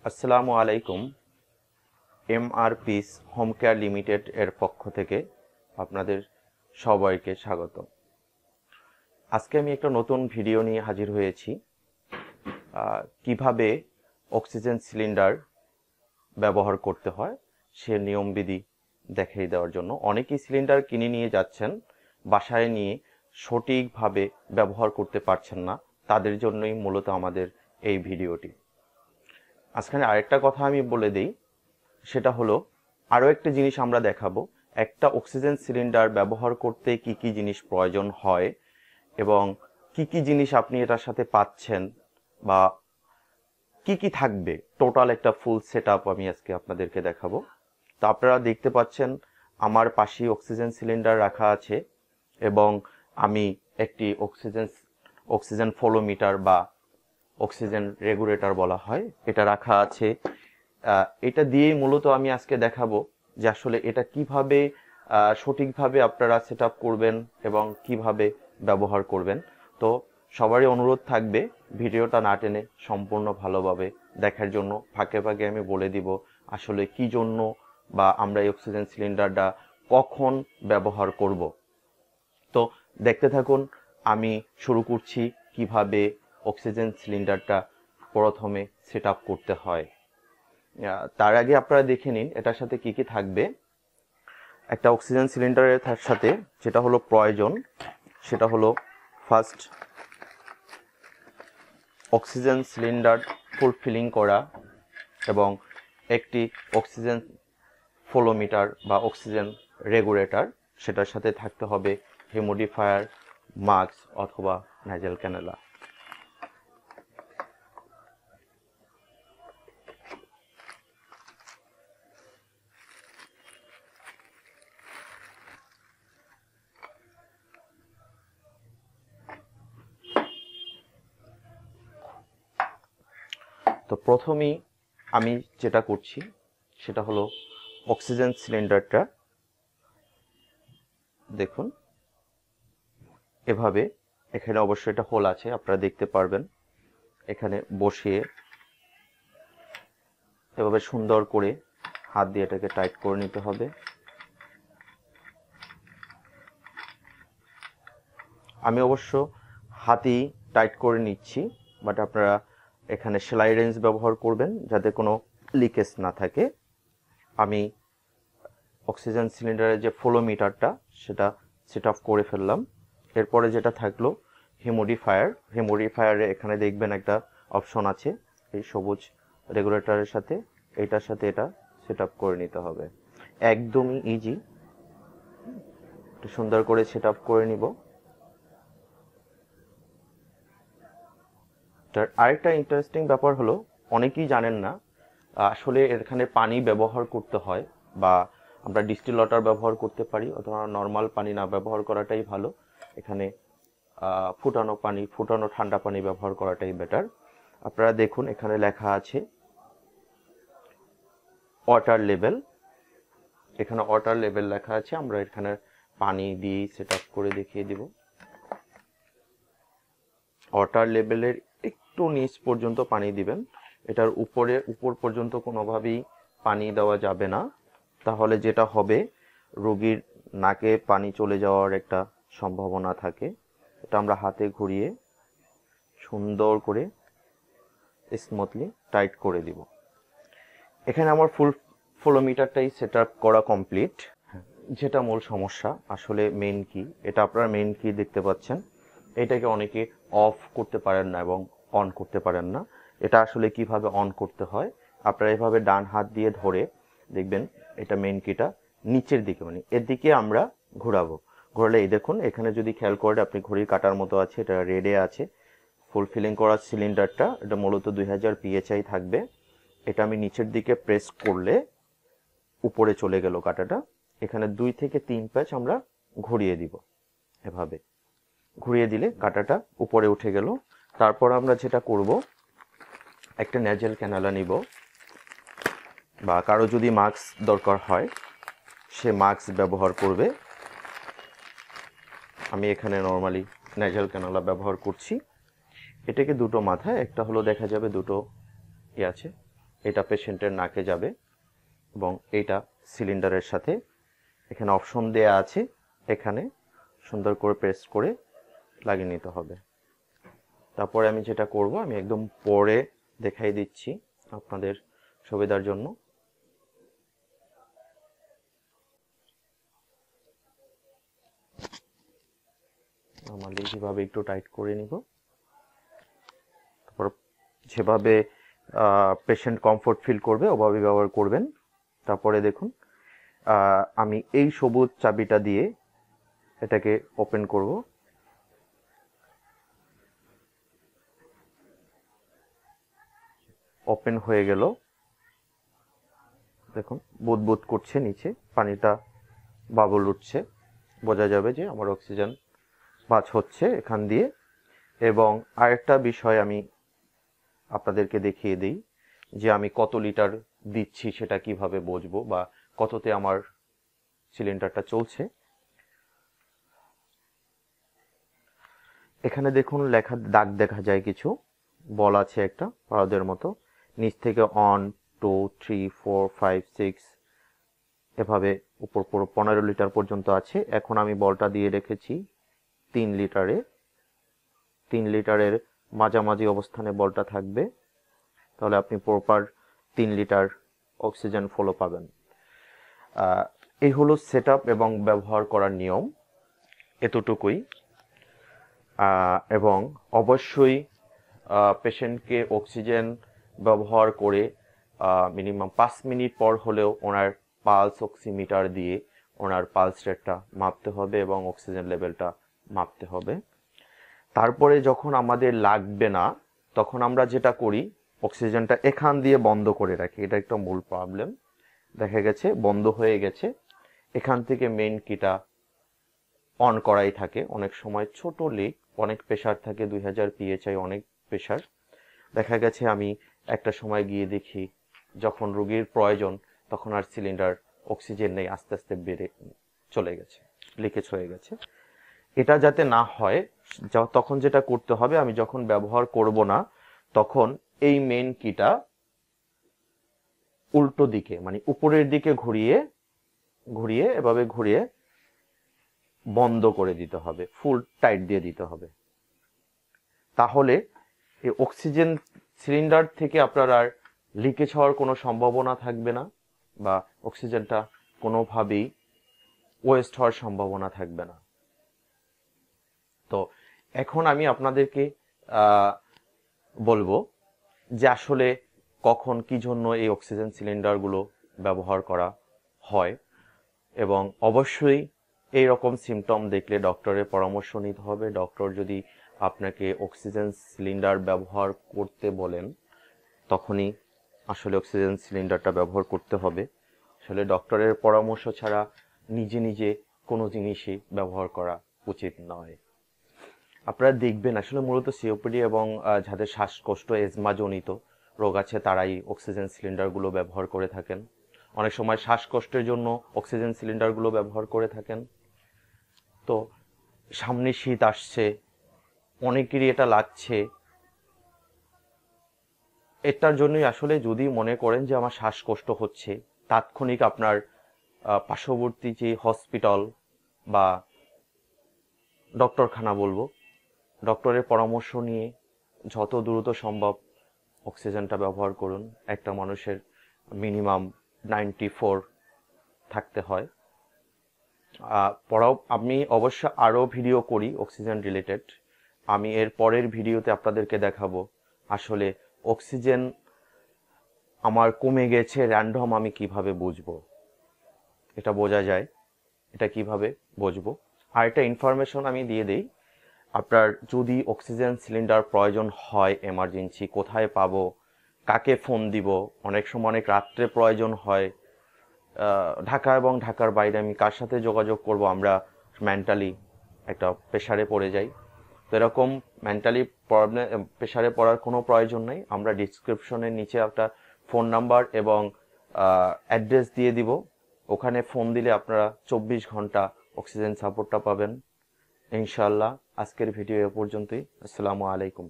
আসসালামু আলাইকুম। MR piece home care limited এর পক্ষ থেকে আপনাদের সবাইকে স্বাগত। আজকে আমি একটা নতুন ভিডিও নিয়ে হাজির হয়েছি। কিভাবে অক্সিজেন সিলিন্ডার ব্যবহার করতে হয় সে নিয়মবিধি দেখিয়ে দেওয়ার জন্য। অনেকেই সিলিন্ডার কিনে নিয়ে যাচ্ছেন, বাসায় নিয়ে সঠিকভাবে ব্যবহার করতে পারছেন না, তাদের জন্যই মূলত আমাদের এই ভিডিওটি। আজকে আরেকটা কথা আমি বলে দিই, সেটা হলো আরও একটা জিনিস আমরা দেখাবো। একটা অক্সিজেন সিলিন্ডার ব্যবহার করতে কি কি জিনিস প্রয়োজন হয় এবং কি কি জিনিস আপনি এটার সাথে পাচ্ছেন বা কি কি থাকবে, টোটাল একটা ফুল সেটআপ আমি আজকে আপনাদেরকে দেখাবো। তো আপনারা দেখতে পাচ্ছেন আমার পাশে অক্সিজেন সিলিন্ডার রাখা আছে এবং আমি একটি অক্সিজেন ফ্লোমিটার বা অক্সিজেন রেগুলেটর বলা হয়, এটা রাখা আছে। এটা দিয়েই মূলত আমি আজকে দেখাবো যে আসলে এটা কিভাবে সঠিকভাবে আপনারা সেট আপ করবেন এবং কিভাবে ব্যবহার করবেন। তো সবারই অনুরোধ থাকবে ভিডিওটা না টেনে সম্পূর্ণ ভালোভাবে দেখার জন্য। ফাঁকে ফাঁকে আমি বলে দিব আসলে কি জন্য বা আমরা এই অক্সিজেন সিলিন্ডারটা কখন ব্যবহার করব। তো দেখতে থাকুন। আমি শুরু করছি কিভাবে অক্সিজেন সিলিন্ডারটা প্রথমে সেট আপ করতে হয়। তার আগে আপনারা দেখে নিন এটার সাথে কি কি থাকবে। একটা অক্সিজেন সিলিন্ডারের সাথে যেটা হলো প্রয়োজন সেটা হলো ফার্স্ট অক্সিজেন সিলিন্ডার ফুলফিলিং করা এবং একটি অক্সিজেন ফ্লোমিটার বা অক্সিজেন রেগুলেটর। সেটার সাথে থাকতে হবে হিউমিডিফায়ার, মাস্ক অথবা নাজাল ক্যানুলা। তো প্রথমেই আমি যেটা করছি সেটা হলো অক্সিজেন সিলিন্ডারটা দেখুন এভাবে, এখানে অবশ্যই এটা হোল আছে আপনারা দেখতে পারবেন। এখানে বসিয়ে এভাবে সুন্দর করে হাত দিয়ে এটাকে টাইট করে নিতে হবে। আমি অবশ্য হাতেই টাইট করে নিচ্ছি, বাট আপনারা এখানে সেলাই রেঞ্জ ব্যবহার করবেন যাতে কোনো লিকেজ না থাকে। আমি অক্সিজেন সিলিন্ডারের যে ফ্লোমিটারটা সেটা সেট আপ করে ফেললাম। এরপরে যেটা থাকলো হিউমিডিফায়ারে এখানে দেখবেন একটা অপশন আছে এই সবুজ রেগুলেটরের সাথে, এটার সাথে এটা সেট আপ করে নিতে হবে। একদমই ইজি, একটু সুন্দর করে সেট আপ করে নিব। আরেকটা ইন্টারেস্টিং ব্যাপার হলো অনেকেই জানেন না আসলে এখানে পানি ব্যবহার করতে হয়, বা আমরা ডিস্টিল ওয়াটার ব্যবহার করতে পারি অথবা নর্মাল পানি না ব্যবহার করাটাই ভালো। এখানে ফুটানো ঠান্ডা পানি ব্যবহার করাটাই বেটার। আপনারা দেখুন এখানে লেখা আছে ওয়াটার লেভেল। এখানে ওয়াটার লেভেল লেখা আছে, আমরা এখানে পানি দিয়ে সেট আপ করে দেখিয়ে দিব। ওয়াটার লেভেলের একটু নিচ পর্যন্ত পানি দিবেন, এটার উপর পর্যন্ত কোনোভাবেই পানি দেওয়া যাবে না, তাহলে যেটা হবে রোগীর নাকে পানি চলে যাওয়ার একটা সম্ভাবনা থাকে। এটা আমরা হাতে ঘুরিয়ে সুন্দর করে স্মুথলি টাইট করে দিব। এখানে আমার ফুল ফ্লোমিটারটাই সেট আপ করা কমপ্লিট। যেটা মূল সমস্যা আসলে মেইন কি, এটা আপনারা মেইন কি দেখতে পাচ্ছেন, এটাকে অনেকে অফ করতে পারেন না এবং অন করতে পারেন না। এটা আসলে কিভাবে অন করতে হয়, আপনারা এভাবে ডান হাত দিয়ে ধরে দেখবেন এটা মেইন কিটা নিচের দিকে, মানে এর দিকে আমরা ঘোরাবো। ঘোরালে এই দেখুন এখানে যদি খেয়াল করেন আপনি ঘড়ির কাটার মতো আছে, এটা রেডে আছে। ফুলফিলিং করা সিলিন্ডারটা এটা মূলত 2000 PSI থাকবে। এটা আমি নিচের দিকে প্রেস করলে উপরে চলে গেল কাটাটা। এখানে 2 থেকে 3 প্যাচ আমরা ঘুরিয়ে দিব, এভাবে ঘুরিয়ে দিলে কাটাটা উপরে উঠে গেল। তারপর আমরা যেটা করব একটা নেজাল ক্যানুলা নিব, বা কারো যদি মাস্ক দরকার হয় সে মাস্ক ব্যবহার করবে। আমি এখানে নর্মালি নেজাল ক্যানুলা ব্যবহার করছি। এটাকে দুটো মাথায়, একটা হলো দেখা যাবে দুটো আছে, এটা পেশেন্টের নাকে যাবে এবং এটা সিলিন্ডারের সাথে এখানে অপশন দেয়া আছে, এখানে সুন্দর করে প্রেস করে লাগিয়ে নিতে হবে। তারপরে আমি যেটা করব, আমি একদম পরে দেখাই দিচ্ছি আপনাদের সুবিধার জন্য। আমাদের যেভাবে একটু টাইট করে নিব, তারপর যেভাবে পেশেন্ট কমফোর্ট ফিল করবে ওভাবে ব্যবহার করবেন। তারপরে দেখুন আমি এই সবুজ চাবিটা দিয়ে এটাকে ওপেন করব। ওপেন হয়ে গেল, দেখুন বুদবুদ করছে, নিচে পানিটা বাবল উঠছে, বোঝা যাবে যে আমার অক্সিজেন পাস হচ্ছে এখান দিয়ে। এবং আরেকটা বিষয় আমি আপনাদেরকে দেখিয়ে দিই যে আমি কত লিটার দিচ্ছি সেটা কিভাবে বুঝবো বা কততে আমার সিলিন্ডারটা চলছে। এখানে দেখুন লেখা দাগ দেখা যায়, কিছু বল আছে একটা পারদের মতো, নিচ থেকে 1 2 3 4 5 6 এভাবে উপর পুরো 15 লিটার পর্যন্ত আছে। এখন আমি বলটা দিয়ে রেখেছি 3 লিটারে। 3 লিটারের মাঝামাঝি অবস্থানে বলটা থাকবে, তাহলে আপনি প্রপার 3 লিটার অক্সিজেন ফ্লো পাবেন। এই হলো সেটআপ এবং ব্যবহার করার নিয়ম, এতটুকুই। এবং অবশ্যই পেশেন্টকে অক্সিজেন ব্যবহার করে মিনিমাম 5 মিনিট পর হলেও ওনার পালস অক্সিমিটার দিয়ে ওনার পালস রেটটা মাপতে হবে এবং অক্সিজেন লেভেলটা মাপতে হবে। তারপরে যখন আমাদের লাগবে না তখন আমরা যেটা করি, অক্সিজেনটা এখান দিয়ে বন্ধ করে রাখি। এটা একটা মূল প্রবলেম, দেখা গেছে বন্ধ হয়ে গেছে, এখান থেকে মেইন কিটা অন করাই থাকে। অনেক সময় ছোট লিক, অনেক প্রেশার থাকে 2000 PSI, অনেক প্রেশার। দেখা গেছে আমি একটা সময় গিয়ে দেখি যখন রোগীর প্রয়োজন তখন আর সিলিন্ডার অক্সিজেন নেই, আস্তে আস্তে বেড়ে চলে গেছে, লিকেজ হয়ে গেছে। এটা যাতে না হয় তখন যেটা করতে হবে, আমি যখন ব্যবহার করব না তখন এই মেইন কিটা উল্টো দিকে মানে উপরের দিকে ঘুরিয়ে এভাবে ঘুরিয়ে বন্ধ করে দিতে হবে, ফুল টাইট দিয়ে দিতে হবে। তাহলে এই অক্সিজেন সিলিন্ডার থেকে আপনার আর লিকেজ হওয়ার কোনো সম্ভাবনা থাকবে না বা অক্সিজেনটা কোনোভাবেই ওয়েস্ট হওয়ার সম্ভাবনা থাকবে না। তো এখন আমি আপনাদেরকে বলবো যে আসলে কখন কি জন্য এই অক্সিজেন সিলিন্ডারগুলো ব্যবহার করা হয়, এবং অবশ্যই এই রকম সিমটম দেখলে ডক্টরের পরামর্শ নিতে হবে। ডক্টর যদি আপনাকে অক্সিজেন সিলিন্ডার ব্যবহার করতে বলেন তখনই আসলে অক্সিজেন সিলিন্ডারটা ব্যবহার করতে হবে। আসলে ডক্টরের পরামর্শ ছাড়া নিজে নিজে কোনো জিনিসই ব্যবহার করা উচিত নয়। আপনারা দেখবেন আসলে মূলত সিওপিডি এবং যাদের শ্বাসকষ্ট এজমাজনিত রোগ আছে তারাই অক্সিজেন সিলিন্ডারগুলো ব্যবহার করে থাকেন। অনেক সময় শ্বাসকষ্টের জন্য অক্সিজেন সিলিন্ডারগুলো ব্যবহার করে থাকেন। তো সামনে শীত আসছে, অনেকেরই এটা লাগছে, এটার জন্যই আসলে যদি মনে করেন যে আমার শ্বাসকষ্ট হচ্ছে, তাৎক্ষণিক আপনার পার্শ্ববর্তী যে হসপিটাল বা ডক্টরখানা বলবো, ডক্টরের পরামর্শ নিয়ে যত দ্রুত সম্ভব অক্সিজেনটা ব্যবহার করুন। একটা মানুষের মিনিমাম 94 থাকতে হয়। পরাও আমি অবশ্য আরও ভিডিও করি অক্সিজেন রিলেটেড। আমি এর পরের ভিডিওতে আপনাদেরকে দেখাবো আসলে অক্সিজেন আমার কমে গেছে র্যান্ডম আমি কিভাবে বুঝবো, এটা বোঝা যায়, এটা কিভাবে বুঝবো। আর একটা ইনফরমেশন আমি দিয়ে দেই, আপনার যদি অক্সিজেন সিলিন্ডার প্রয়োজন হয় এমার্জেন্সি, কোথায় পাবো, কাকে ফোন দিব, অনেক সময় অনেক রাত্রে প্রয়োজন হয়, ঢাকা এবং ঢাকার বাইরে আমি কার সাথে যোগাযোগ করব, আমরা মেন্টালি একটা প্রেশারে পড়ে যাই। তো এরকম মেন্টালি প্রবলেম প্রেশারে পড়ার কোনো প্রয়োজন নেই। আমরা ডিসক্রিপশনের নিচে একটা ফোন নাম্বার এবং অ্যাড্রেস দিয়ে দিব, ওখানে ফোন দিলে আপনারা 24 ঘন্টা অক্সিজেন সাপোর্টটা পাবেন ইনশাআল্লাহ। আজকের ভিডিও এ পর্যন্তই। আসসালামু আলাইকুম।